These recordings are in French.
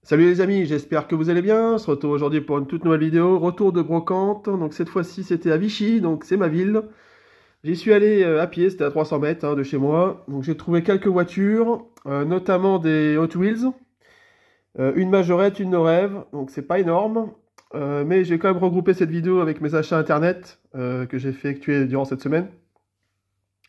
Salut les amis, j'espère que vous allez bien. On se retrouve aujourd'hui pour une toute nouvelle vidéo. Retour de brocante. Donc cette fois-ci c'était à Vichy, donc c'est ma ville. J'y suis allé à pied, c'était à 300 mètres de chez moi. Donc j'ai trouvé quelques voitures, notamment des Hot Wheels, une Majorette, une No Rêve. Donc c'est pas énorme. Mais j'ai quand même regroupé cette vidéo avec mes achats internet que j'ai effectués durant cette semaine.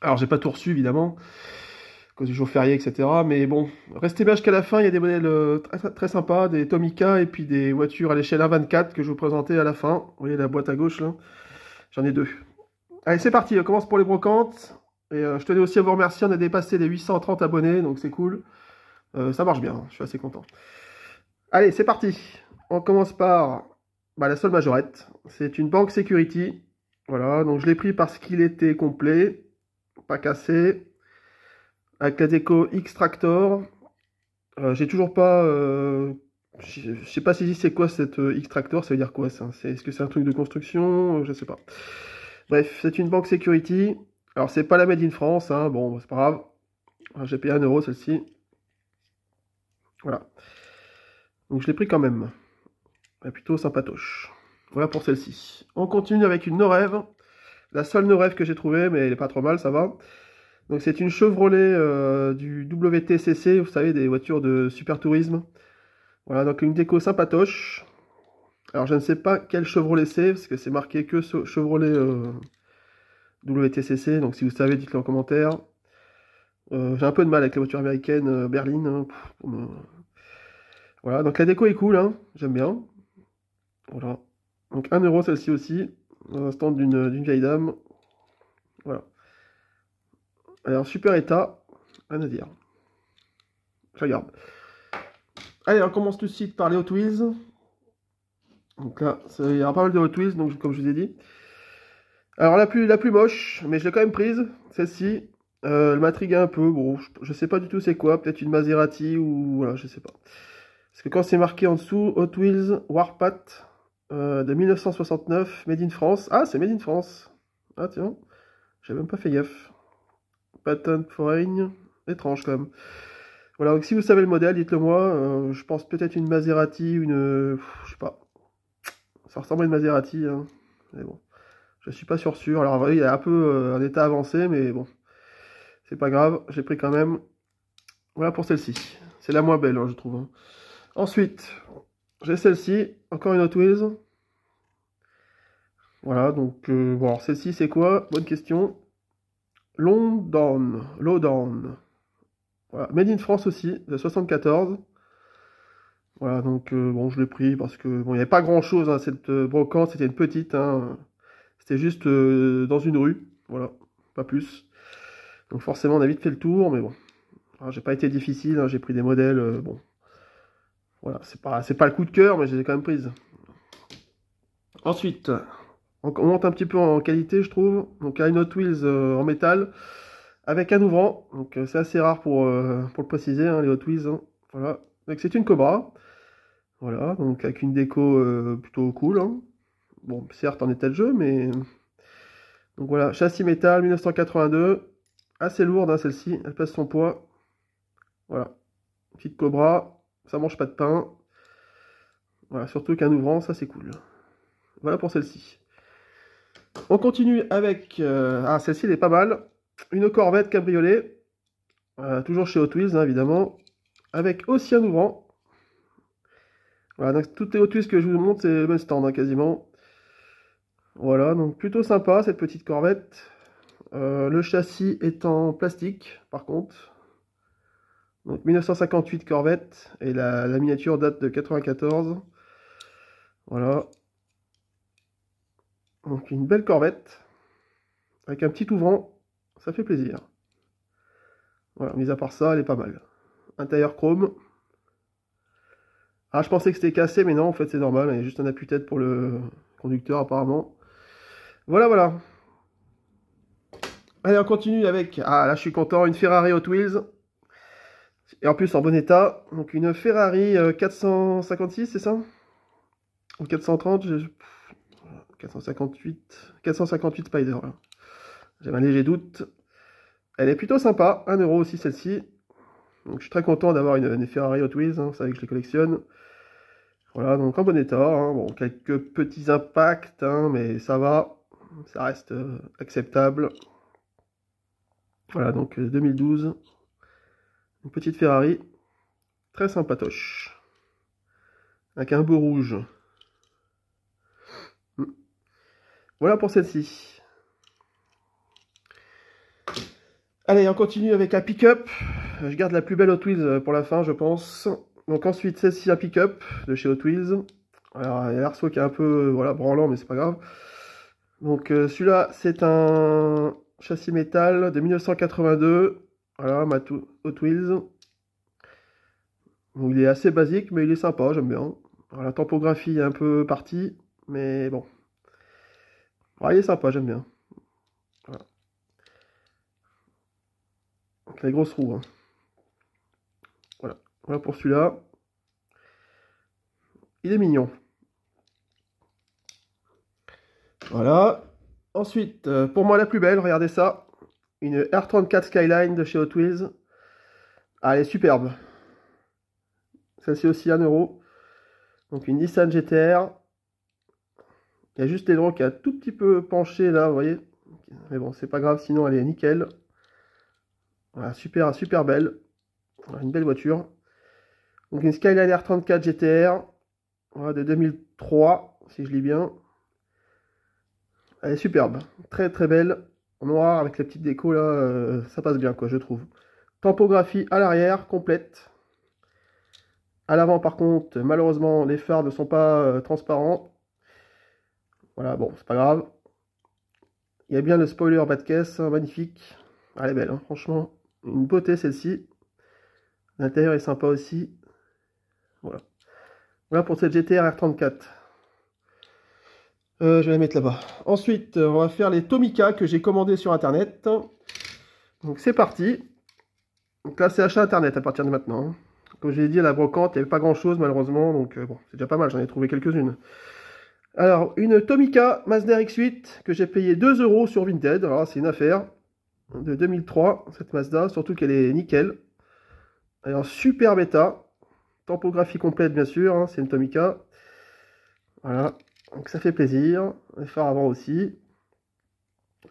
Alors j'ai pas tout reçu évidemment, à cause du jour férié, etc. Mais bon, restez bien jusqu'à la fin, il y a des modèles très sympas, des Tomica et puis des voitures à l'échelle 1/24 que je vous présentais à la fin. Vous voyez la boîte à gauche là, j'en ai deux. Allez, c'est parti, on commence pour les brocantes. Et je tenais aussi à vous remercier, on a dépassé les 830 abonnés, donc c'est cool. Ça marche bien, je suis assez content. Allez, c'est parti. On commence par la seule Majorette. C'est une Bank Security. Voilà, donc je l'ai pris parce qu'il était complet, pas cassé, avec la déco X-Tractor. J'ai toujours pas... je sais pas si c'est quoi cette X-Tractor, ça veut dire quoi ça? Est-ce que c'est un truc de construction? Je sais pas. Bref, c'est une Bank Security. Alors c'est pas la Made in France, hein. Bon, c'est pas grave. J'ai payé 1 € celle-ci. Voilà. Donc je l'ai pris quand même. Elle est plutôt sympatoche. Voilà pour celle-ci. On continue avec une No Rêve. La seule No Rêve que j'ai trouvée, mais elle est pas trop mal, ça va. Donc c'est une Chevrolet du WTCC, vous savez, des voitures de super tourisme. Voilà, donc une déco sympatoche. Alors je ne sais pas quel Chevrolet c'est, parce que c'est marqué que Chevrolet WTCC, donc si vous savez, dites-le en commentaire. J'ai un peu de mal avec les voitures américaines, berline. Hein, voilà, donc la déco est cool, hein, j'aime bien. Voilà. Donc 1 € celle-ci aussi, dans un stand d'une vieille dame. Voilà. Elle est en super état, rien à dire. Je regarde. Allez, on commence tout de suite par les Hot Wheels. Donc là, il y aura pas mal de Hot Wheels, donc, comme je vous ai dit. Alors la plus moche, mais je l'ai quand même prise, celle-ci. Elle m'intrigue un peu, bon, je sais pas du tout c'est quoi, peut-être une Maserati ou... Voilà, je sais pas. Parce que quand c'est marqué en dessous, Hot Wheels Warpath de 1969, Made in France. Ah, c'est Made in France. Ah tiens, j'avais même pas fait gaffe. Patent foreign, étrange quand même. Voilà, donc si vous savez le modèle, dites-le moi. Je pense peut-être une Maserati, une... je sais pas. Ça ressemble à une Maserati, hein. Mais bon, je suis pas sûr. Alors, oui, il est un peu en état avancé, mais bon, c'est pas grave. J'ai pris quand même. Voilà pour celle-ci. C'est la moins belle, hein, je trouve. Hein. Ensuite, j'ai celle-ci. Encore une Hot Wheels. Voilà, donc, bon, alors celle-ci, c'est quoi? Bonne question. Lowdown. Voilà, Made in France aussi, de 74. Voilà, donc bon, je l'ai pris parce que bon, il n'y avait pas grand-chose, hein, cette brocante, c'était une petite, hein, c'était juste dans une rue, voilà, pas plus. Donc forcément, on a vite fait le tour, mais bon, j'ai pas été difficile, hein, j'ai pris des modèles, bon, voilà, c'est pas le coup de cœur, mais je les ai quand même prises. Ensuite, on monte un petit peu en qualité, je trouve. Donc une Hot Wheels en métal, avec un ouvrant, donc c'est assez rare pour le préciser, hein, les Hot Wheels, hein, voilà. Donc c'est une Cobra. Voilà, donc avec une déco plutôt cool. Hein. Bon, certes en état de jeu, mais... Donc voilà, châssis métal 1982. Assez lourde, hein, celle-ci. Elle pèse son poids. Voilà. Petite Cobra. Ça mange pas de pain. Voilà, surtout qu'un ouvrant, ça c'est cool. Voilà pour celle-ci. On continue avec... Ah, celle-ci, elle est pas mal. Une Corvette cabriolet. Toujours chez Hot Wheels, hein, évidemment. Avec aussi un ouvrant. Voilà, donc toutes les Hot Wheels que je vous montre, c'est le même stand, hein, quasiment. Voilà, donc plutôt sympa cette petite Corvette. Le châssis est en plastique, par contre. Donc 1958 Corvette, et la miniature date de 94. Voilà. Donc une belle Corvette, avec un petit ouvrant, ça fait plaisir. Voilà, mis à part ça, elle est pas mal. Intérieur chrome. Ah, je pensais que c'était cassé, mais non, en fait c'est normal, il y a juste un appuie-tête pour le conducteur apparemment. Voilà, voilà. Allez, on continue avec... Ah, là je suis content, une Ferrari Hot Wheels. Et en plus en bon état. Donc une Ferrari 456, c'est ça? Ou 430, 458 Spider. J'ai un léger doute. Elle est plutôt sympa, 1 € aussi celle-ci. Donc je suis très content d'avoir une Ferrari Hot Wheels, hein, vous savez que je les collectionne. Voilà, donc en bon état, hein. Bon, quelques petits impacts, hein, mais ça va, ça reste acceptable. Voilà, donc 2012, une petite Ferrari, très sympatoche, avec un beau rouge. Voilà pour celle-ci. Allez, on continue avec un pick-up. Je garde la plus belle Hot Wheels pour la fin, je pense. Donc ensuite, celle-ci, un pick-up de chez Hot Wheels. Alors, il y a l'arceau qui est un peu voilà, branlant, mais c'est pas grave. Donc celui-là, c'est un châssis métal de 1982. Voilà, ma Hot Wheels. Donc, il est assez basique, mais il est sympa, j'aime bien. Alors, la topographie est un peu partie, mais bon. Alors, il est sympa, j'aime bien. Voilà. Donc, les grosses roues. Hein. Voilà. Voilà pour celui-là. Il est mignon. Voilà. Ensuite, pour moi la plus belle, regardez ça. Une R34 Skyline de chez Hot Wheels. Ah, elle est superbe. Celle-ci aussi 1 €. Donc une Nissan GTR. Il y a juste l'aileron qui est un tout petit peu penché là, vous voyez. Mais bon, c'est pas grave, sinon elle est nickel. Voilà, super, super belle. Voilà, une belle voiture. Donc une Skyline R34 GTR. Voilà, de 2003, si je lis bien. Elle est superbe. Très très belle. En noir avec la petite déco là, ça passe bien quoi, je trouve. Tempographie à l'arrière, complète. À l'avant par contre, malheureusement, les phares ne sont pas transparents. Voilà, bon, c'est pas grave. Il y a bien le spoiler bas de caisse, hein, magnifique. Elle est belle, hein, franchement. Une beauté celle-ci. L'intérieur est sympa aussi. Voilà. Voilà pour cette GTR R34. Je vais la mettre là-bas. Ensuite, on va faire les Tomica que j'ai commandés sur internet. Donc c'est parti. Donc là, c'est achat internet à partir de maintenant. Hein. Comme je l'ai dit, à la brocante, il n'y avait pas grand-chose malheureusement. Donc bon, c'est déjà pas mal, j'en ai trouvé quelques-unes. Alors, une Tomica Mazda X8 que j'ai payé 2 € sur Vinted. Alors, c'est une affaire de 2003, cette Mazda, surtout qu'elle est nickel. Alors, super bêta. Topographie complète, bien sûr, hein, c'est une Tomica. Voilà, donc ça fait plaisir. Les phares avant aussi.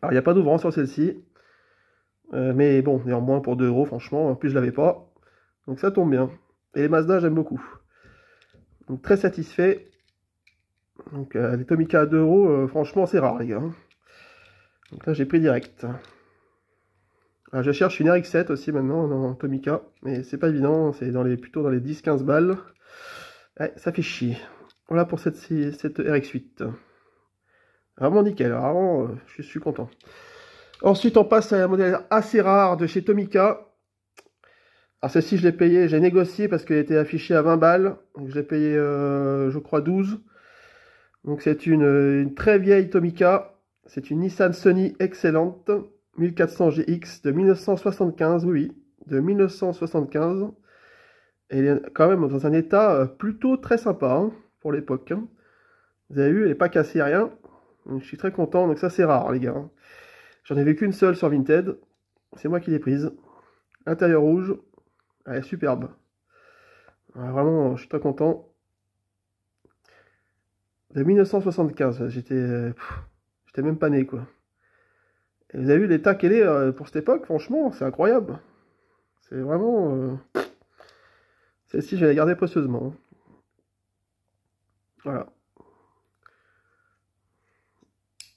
Alors, il n'y a pas d'ouvrant sur celle-ci. Mais bon, néanmoins, pour 2 €, franchement, en plus, je l'avais pas. Donc, ça tombe bien. Et les Mazda, j'aime beaucoup. Donc, très satisfait. Donc les Tomica à 2 €, franchement c'est rare les gars. Donc là j'ai pris direct. Alors, je cherche une RX7 aussi maintenant dans Tomica, mais c'est pas évident, c'est plutôt dans les 10-15 balles. Ouais, ça fait chier. Voilà pour cette RX8. Vraiment nickel, vraiment je suis content. Ensuite on passe à un modèle assez rare de chez Tomica. Alors celle-ci je l'ai payée, j'ai négocié parce qu'elle était affichée à 20 balles. Donc je l'ai payé je crois 12. Donc c'est une très vieille Tomica, c'est une Nissan Sunny excellente, 1400 GX de 1975, oui, de 1975. Elle est quand même dans un état plutôt très sympa hein, pour l'époque. Hein. Vous avez vu, elle n'est pas cassée, rien. Donc, je suis très content, donc ça c'est rare les gars. Hein. J'en ai vu qu'une seule sur Vinted, c'est moi qui l'ai prise. Intérieur rouge, elle est superbe. Alors, vraiment, je suis très content. De 1975, j'étais même pas né quoi. Et vous avez vu l'état qu'elle est pour cette époque, franchement, c'est incroyable. C'est vraiment... Celle-ci, je vais la garder précieusement. Voilà.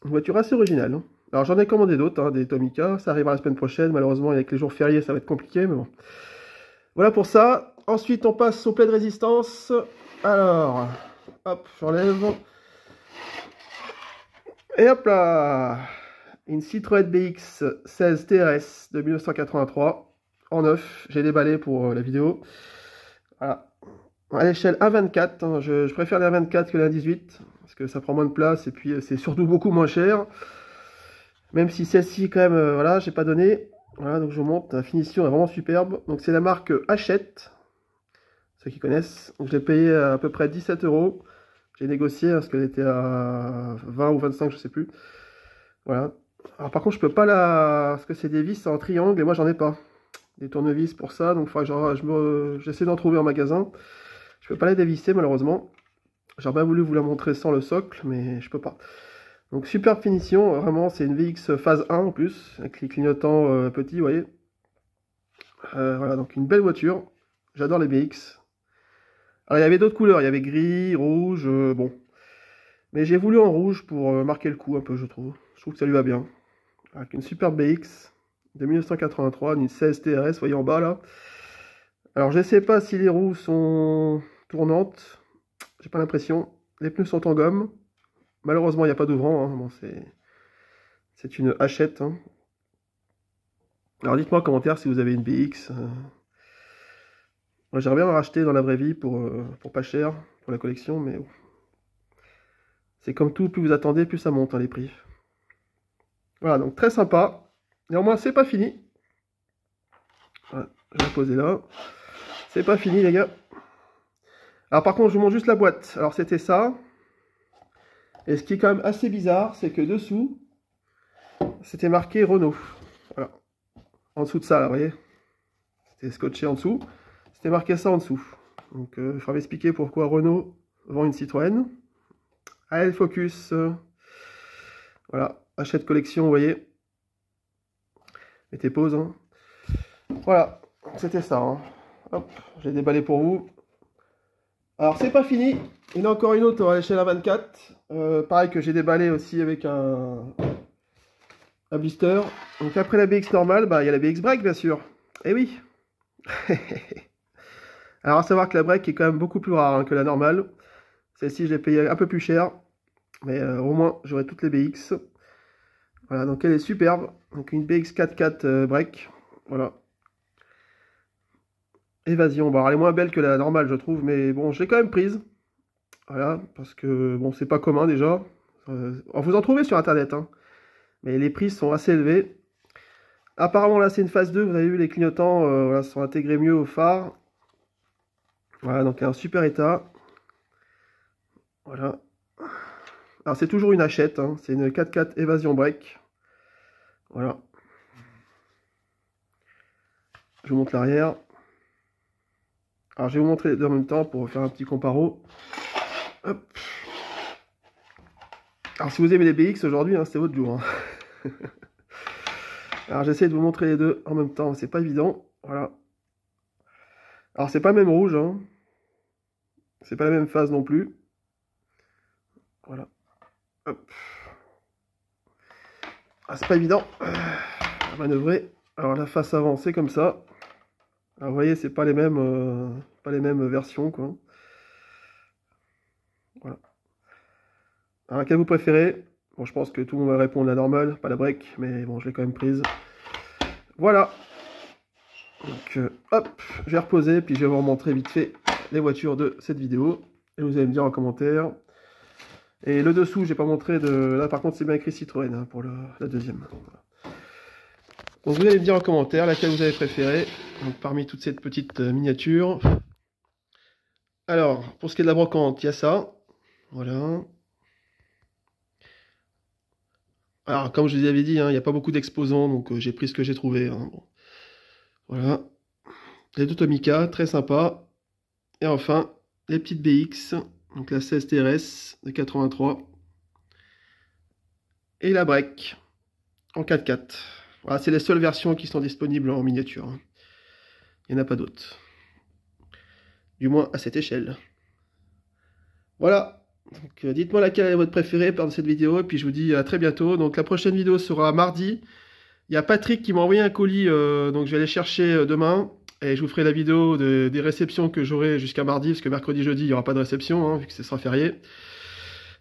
Une voiture assez originale. Hein. Alors j'en ai commandé d'autres, hein, des Tomica, ça arrivera la semaine prochaine, malheureusement avec les jours fériés ça va être compliqué, mais bon. Voilà pour ça. Ensuite on passe au plein de résistance. Alors, hop, j'enlève. Et hop là, une Citroën BX 16 TRS de 1983, en neuf, j'ai déballé pour la vidéo. Voilà, à l'échelle 1,24, hein, je préfère les 1,24 que les 1,18, parce que ça prend moins de place, et puis c'est surtout beaucoup moins cher. Même si celle-ci, quand même, voilà, j'ai pas donné. Voilà, donc je vous montre, la finition est vraiment superbe. Donc c'est la marque Hachette, ceux qui connaissent. Donc je l'ai payé à peu près 17 €. J'ai négocié parce qu'elle était à 20 ou 25, je sais plus. Voilà. Alors par contre, je peux pas la... Parce que c'est des vis en triangle et moi j'en ai pas. des tournevis pour ça, donc il faudra que j'essaie d'en trouver en magasin. Je peux pas la dévisser malheureusement. J'aurais bien voulu vous la montrer sans le socle, mais je peux pas. Donc superbe finition, vraiment c'est une VX phase 1 en plus, avec les clignotants petits, vous voyez. Voilà, donc une belle voiture. J'adore les BX. Alors il y avait d'autres couleurs, il y avait gris, rouge, bon. Mais j'ai voulu en rouge pour marquer le coup un peu, je trouve. Je trouve que ça lui va bien. Avec une superbe BX de 1983, une 16 TRS, vous voyez en bas là. Alors je ne sais pas si les roues sont tournantes, j'ai pas l'impression. Les pneus sont en gomme. Malheureusement il n'y a pas d'ouvrant, hein. Bon, c'est une hachette. Hein. Alors dites-moi en commentaire si vous avez une BX. Moi j'aimerais bien en racheter dans la vraie vie pour pas cher, pour la collection, mais bon. C'est comme tout, plus vous attendez, plus ça monte hein, les prix. Voilà, donc très sympa. Néanmoins, c'est pas fini. Voilà, je vais la poser là. C'est pas fini, les gars. Alors, par contre, je vous montre juste la boîte. Alors, c'était ça. Et ce qui est quand même assez bizarre, c'est que dessous, c'était marqué Renault. Voilà. En dessous de ça, là, vous voyez. C'était scotché en dessous. C'était marqué ça en dessous. Donc, je vais m'expliquer pourquoi Renault vend une Citroën. AL Focus. Voilà. Achat de collection, vous voyez. Mettez pause. Hein. Voilà, c'était ça. Hein. Hop, j'ai déballé pour vous. Alors, c'est pas fini. Il y en a encore une autre à l'échelle A24. Pareil que j'ai déballé aussi avec un blister. Donc, après la BX normale, bah, il y a la BX Break, bien sûr. Eh oui. Alors, à savoir que la Break est quand même beaucoup plus rare hein, que la normale. Celle-ci, je l'ai payée un peu plus cher. Mais au moins, j'aurai toutes les BX. Voilà, donc elle est superbe. Donc une BX 4x4 break. Voilà. Évasion. Bon, alors, elle est moins belle que la normale, je trouve. Mais bon, je l'ai quand même prise. Voilà, parce que bon, c'est pas commun déjà. Vous en trouvez sur internet. Hein. Mais les prix sont assez élevés. Apparemment, là, c'est une phase 2. Vous avez vu, les clignotants voilà, sont intégrés mieux au phare. Voilà, donc elle est en super état. Voilà. Alors, c'est toujours une hachette. Hein. C'est une 4x4 évasion break. Voilà. Je vous montre l'arrière. Alors, je vais vous montrer les deux en même temps pour faire un petit comparo. Hop. Alors, si vous aimez les BX aujourd'hui, hein, c'est votre jour. Hein. Alors, j'essaie de vous montrer les deux en même temps. C'est pas évident. Voilà. Alors, c'est pas le même rouge. Hein. C'est pas la même phase non plus. Voilà. Hop. Ah, c'est pas évident à manœuvrer. Alors, la face avant, c'est comme ça. Alors, vous voyez, c'est pas les mêmes versions, quoi. Voilà. Alors, laquelle vous préférez? Bon, je pense que tout le monde va répondre la normale, pas la break, mais bon, je l'ai quand même prise. Voilà. Donc, hop, je vais reposer, puis je vais vous remontrer vite fait les voitures de cette vidéo. Et vous allez me dire en commentaire. Et le dessous, j'ai pas montré de... Là, par contre, c'est bien écrit Citroën hein, pour la deuxième. Voilà. Donc, vous allez me dire en commentaire laquelle vous avez préféré. Donc, parmi toutes ces petites miniatures. Alors, pour ce qui est de la brocante, il y a ça. Voilà. Alors, comme je vous avais dit, hein, il n'y a pas beaucoup d'exposants, donc j'ai pris ce que j'ai trouvé. Hein, bon. Voilà. Les deux Tomica, très sympa. Et enfin, les petites BX. Donc la 16 TRS de 83. Et la break en 4x4. Voilà, c'est les seules versions qui sont disponibles en miniature. Hein. Il n'y en a pas d'autres. Du moins à cette échelle. Voilà. Donc dites-moi laquelle est votre préférée pendant cette vidéo. Et puis je vous dis à très bientôt. Donc la prochaine vidéo sera mardi. Il y a Patrick qui m'a envoyé un colis. Donc je vais aller chercher demain. Et je vous ferai la vidéo des réceptions que j'aurai jusqu'à mardi. Parce que mercredi, jeudi, il n'y aura pas de réception. Hein, vu que ce sera férié.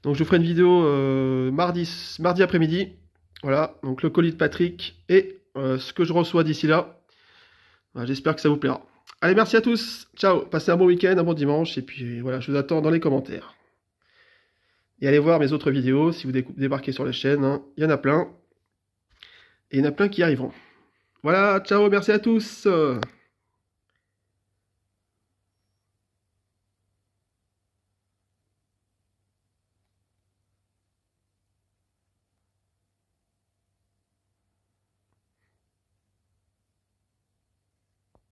Donc je vous ferai une vidéo mardi après-midi. Voilà. Donc le colis de Patrick. Et ce que je reçois d'ici là. Voilà, j'espère que ça vous plaira. Allez, merci à tous. Ciao. Passez un bon week-end, un bon dimanche. Et puis voilà, je vous attends dans les commentaires. Et allez voir mes autres vidéos si vous débarquez sur la chaîne. Hein. Il y en a plein. Et il y en a plein qui arriveront. Voilà, ciao, merci à tous.